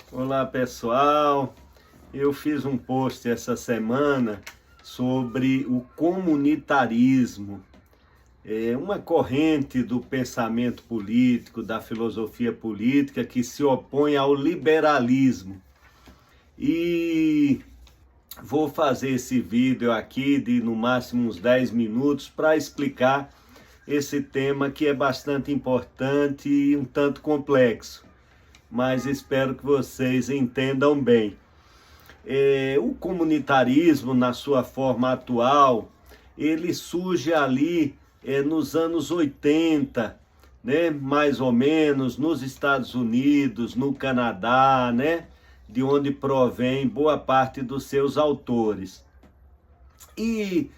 Olá pessoal, eu fiz um post essa semana sobre o comunitarismo, uma corrente do pensamento político, da filosofia política que se opõe ao liberalismo. E vou fazer esse vídeo aqui de no máximo uns 10 minutos para explicar esse tema que é bastante importante e um tanto complexo, mas espero que vocês entendam bem. O comunitarismo, na sua forma atual, ele surge ali nos anos 80, né? Mais ou menos, nos Estados Unidos, no Canadá, né? De onde provém boa parte dos seus autores. E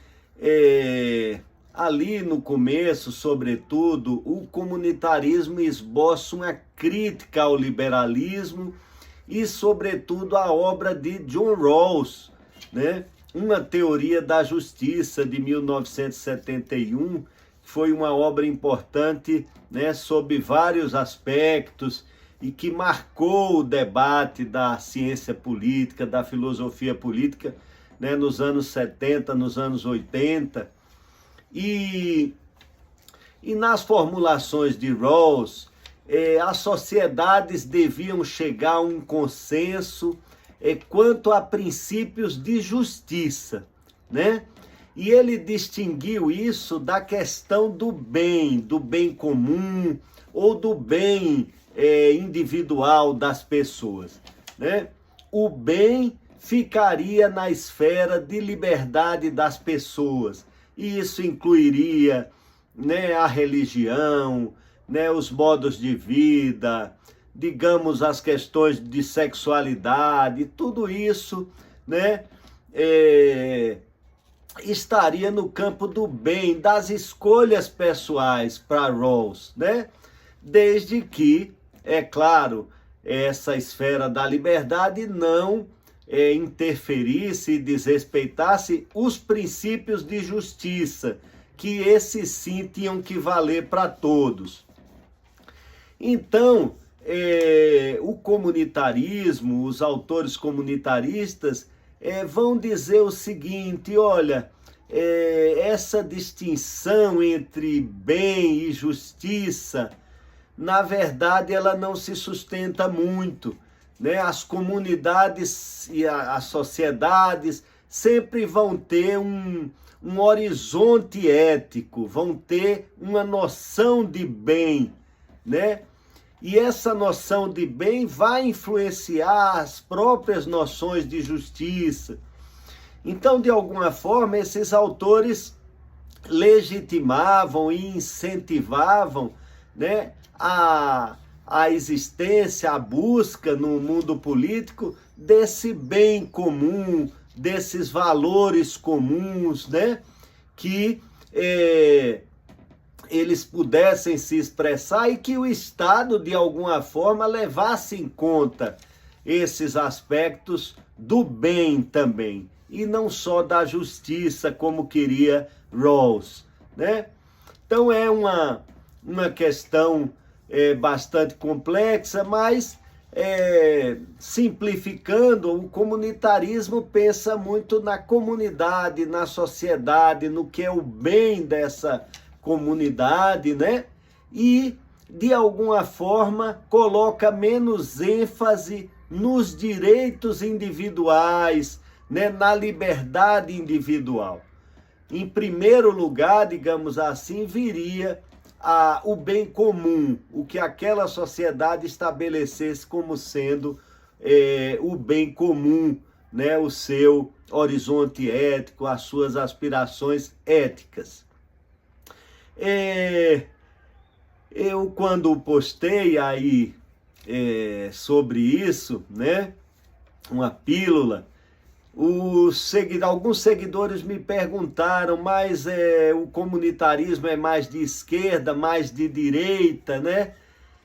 ali no começo, sobretudo, o comunitarismo esboça uma crítica ao liberalismo e, sobretudo, a obra de John Rawls, né? Uma teoria da justiça de 1971, foi uma obra importante, né, sob vários aspectos e que marcou o debate da ciência política, da filosofia política, né, nos anos 70, nos anos 80. E nas formulações de Rawls, as sociedades deviam chegar a um consenso quanto a princípios de justiça, né? E ele distinguiu isso da questão do bem comum ou do bem individual das pessoas, né? O bem ficaria na esfera de liberdade das pessoas, e isso incluiria, né, a religião, né, os modos de vida, digamos, as questões de sexualidade, tudo isso, né, estaria no campo do bem, das escolhas pessoais para Rawls, né? Desde que, é claro, essa esfera da liberdade não interferisse e desrespeitasse os princípios de justiça, que esses sim tinham que valer para todos. Então, o comunitarismo, os autores comunitaristas vão dizer o seguinte: olha, essa distinção entre bem e justiça, na verdade, ela não se sustenta muito, né? As comunidades e as sociedades sempre vão ter um horizonte ético, vão ter uma noção de bem, né? E essa noção de bem vai influenciar as próprias noções de justiça. Então, de alguma forma, esses autores legitimavam e incentivavam, né, a existência, a busca no mundo político desse bem comum, desses valores comuns, né, que eles pudessem se expressar e que o Estado, de alguma forma, levasse em conta esses aspectos do bem também, e não só da justiça, como queria Rawls, né? Então é uma questão bastante complexa, mas simplificando, o comunitarismo pensa muito na comunidade, na sociedade, no que é o bem dessa comunidade, né? E, de alguma forma, coloca menos ênfase nos direitos individuais, né? Na liberdade individual. Em primeiro lugar, digamos assim, viria o bem comum, o que aquela sociedade estabelecesse como sendo o bem comum, né? O seu horizonte ético, as suas aspirações éticas. Eu, quando postei aí sobre isso, né, uma pílula, alguns seguidores me perguntaram, mas o comunitarismo é mais de esquerda, mais de direita, né?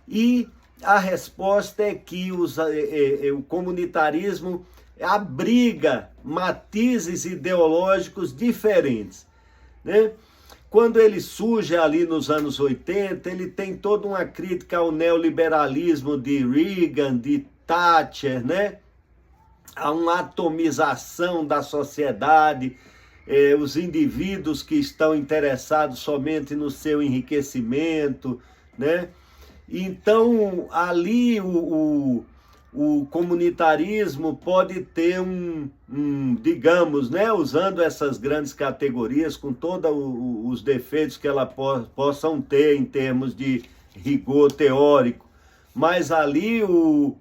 E a resposta é que o comunitarismo abriga matizes ideológicos diferentes, né? Quando ele surge ali nos anos 80, ele tem toda uma crítica ao neoliberalismo de Reagan, de Thatcher, né? A uma atomização da sociedade, os indivíduos que estão interessados somente no seu enriquecimento, né? Então, ali o comunitarismo pode ter digamos, né, usando essas grandes categorias, com todos os defeitos que ela possam ter em termos de rigor teórico, mas ali o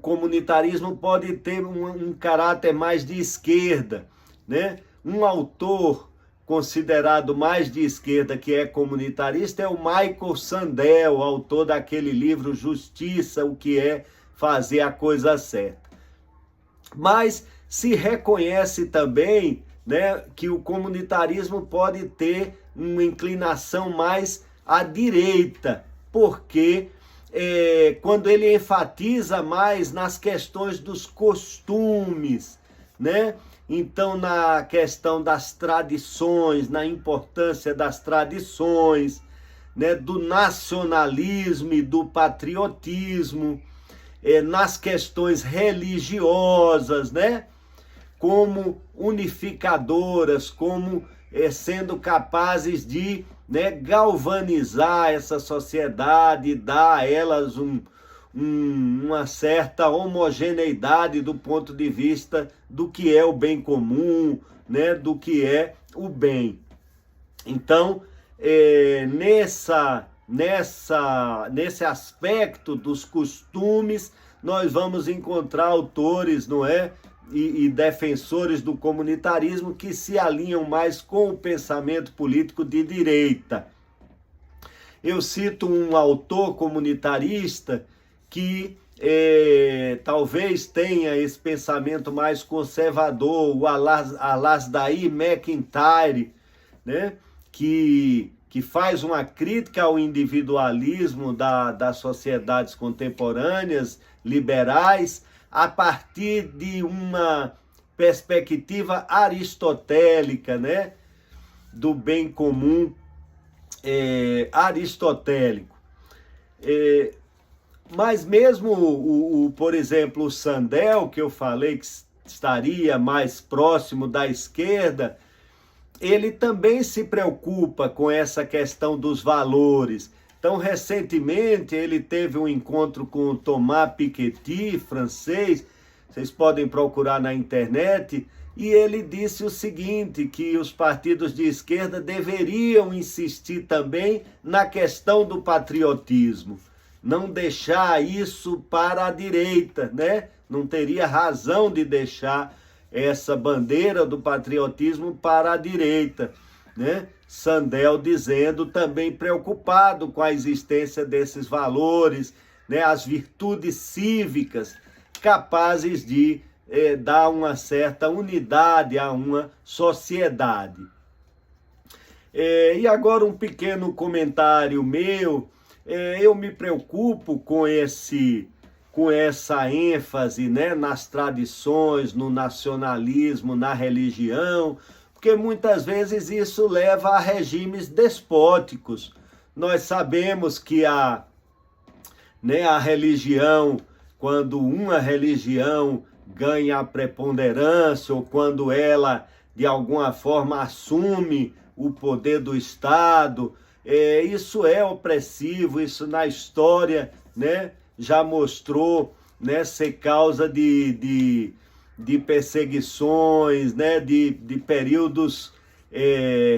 comunitarismo pode ter um caráter mais de esquerda, né? Um autor considerado mais de esquerda que é comunitarista é o Michael Sandel, autor daquele livro Justiça, o que é fazer a coisa certa. Mas se reconhece também, né, que o comunitarismo pode ter uma inclinação mais à direita, porque quando ele enfatiza mais nas questões dos costumes, né? Então, na questão das tradições, na importância das tradições, né? Do nacionalismo e do patriotismo, nas questões religiosas, né? Como unificadoras, como sendo capazes de, né, galvanizar essa sociedade, dar a elas uma certa homogeneidade do ponto de vista do que é o bem comum, né, do que é o bem. Então, nesse aspecto dos costumes, nós vamos encontrar autores, não é? E defensores do comunitarismo que se alinham mais com o pensamento político de direita. Eu cito um autor comunitarista que talvez tenha esse pensamento mais conservador, o Alasdair MacIntyre, né? que faz uma crítica ao individualismo das sociedades contemporâneas, liberais, a partir de uma perspectiva aristotélica, né? Do bem comum aristotélico. Mas mesmo, por exemplo, o Sandel, que eu falei que estaria mais próximo da esquerda, ele também se preocupa com essa questão dos valores. Então, recentemente, ele teve um encontro com o Thomas Piketty, francês, vocês podem procurar na internet, e ele disse o seguinte, que os partidos de esquerda deveriam insistir também na questão do patriotismo, não deixar isso para a direita, né? Não teria razão de deixar essa bandeira do patriotismo para a direita, né? Sandel dizendo também preocupado com a existência desses valores, né? As virtudes cívicas capazes de dar uma certa unidade a uma sociedade. E agora um pequeno comentário meu. Eu me preocupo com essa ênfase, né, nas tradições, no nacionalismo, na religião, porque muitas vezes isso leva a regimes despóticos. Nós sabemos que a religião, quando uma religião ganha a preponderância ou quando ela, de alguma forma, assume o poder do Estado, isso é opressivo, isso na história, né, já mostrou, né, ser causa de perseguições, né, de períodos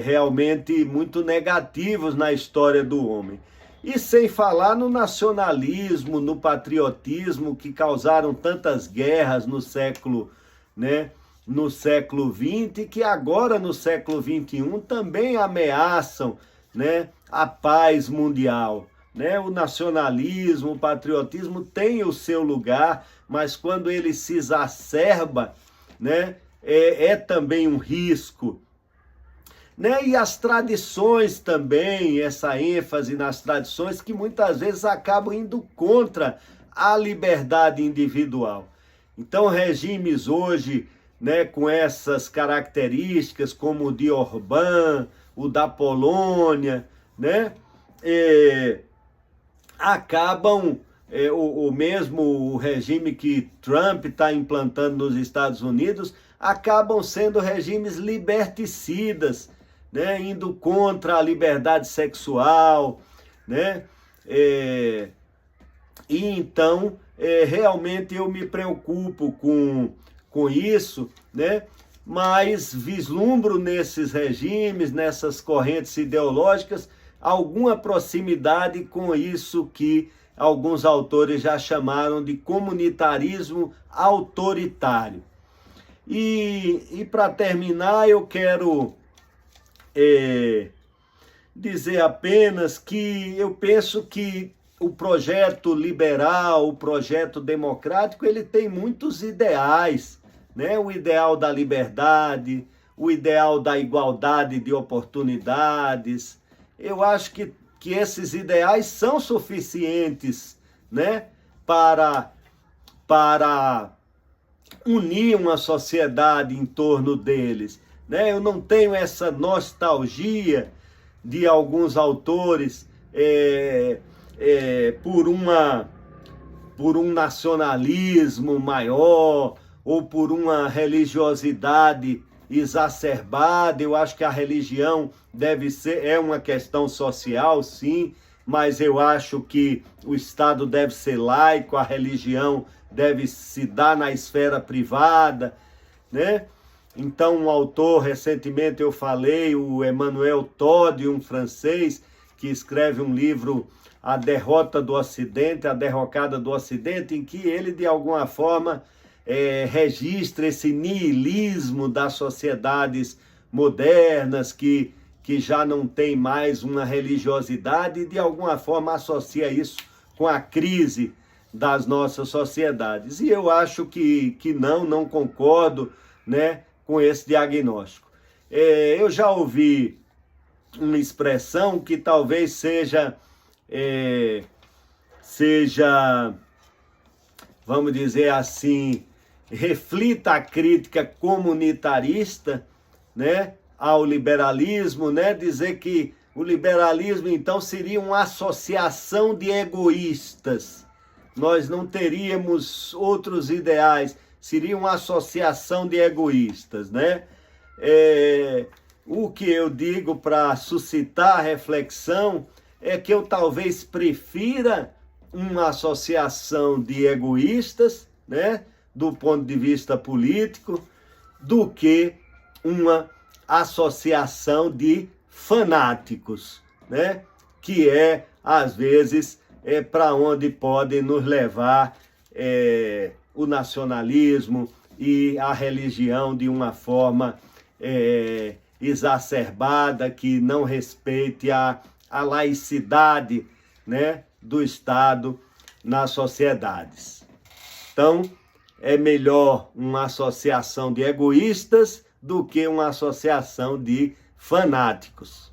realmente muito negativos na história do homem. E sem falar no nacionalismo, no patriotismo, que causaram tantas guerras no século, né, no século XX, que agora no século XXI também ameaçam, né, a paz mundial. Né? O nacionalismo, o patriotismo tem o seu lugar, mas quando ele se exacerba, né, é também um risco. Né? E as tradições também, essa ênfase nas tradições que muitas vezes acabam indo contra a liberdade individual. Então, regimes hoje, né, com essas características, como o de Orbán, o da Polônia, né, acabam o mesmo regime que Trump está implantando nos Estados Unidos, acabam sendo regimes liberticidas, né? Indo contra a liberdade sexual, né? E então, realmente eu me preocupo com isso, né? Mas vislumbro nesses regimes, nessas correntes ideológicas, alguma proximidade com isso que alguns autores já chamaram de comunitarismo autoritário. E para terminar, eu quero dizer apenas que eu penso que o projeto liberal, o projeto democrático, ele tem muitos ideais, né? O ideal da liberdade, o ideal da igualdade de oportunidades. Eu acho que esses ideais são suficientes, né? Para unir uma sociedade em torno deles, né? Eu não tenho essa nostalgia de alguns autores por um nacionalismo maior ou por uma religiosidade exacerbada. Eu acho que a religião é uma questão social, sim, mas eu acho que o Estado deve ser laico, a religião deve se dar na esfera privada, né? Então, um autor, recentemente eu falei, o Emmanuel Todd, um francês, que escreve um livro, A Derrota do Ocidente, A Derrocada do Ocidente, em que ele, de alguma forma, registra esse niilismo das sociedades modernas, que já não tem mais uma religiosidade, e de alguma forma associa isso com a crise das nossas sociedades. E eu acho que não concordo, né, com esse diagnóstico. Eu já ouvi uma expressão que talvez seja, vamos dizer assim, reflita a crítica comunitarista, né, ao liberalismo, né, dizer que o liberalismo então seria uma associação de egoístas. Nós não teríamos outros ideais, seria uma associação de egoístas, né? O que eu digo para suscitar reflexão é que eu talvez prefira uma associação de egoístas, né, do ponto de vista político, do que uma associação de fanáticos, né, que às vezes, para onde pode nos levar o nacionalismo e a religião de uma forma exacerbada, que não respeite a laicidade, né, do Estado nas sociedades. Então, é melhor uma associação de egoístas do que uma associação de fanáticos.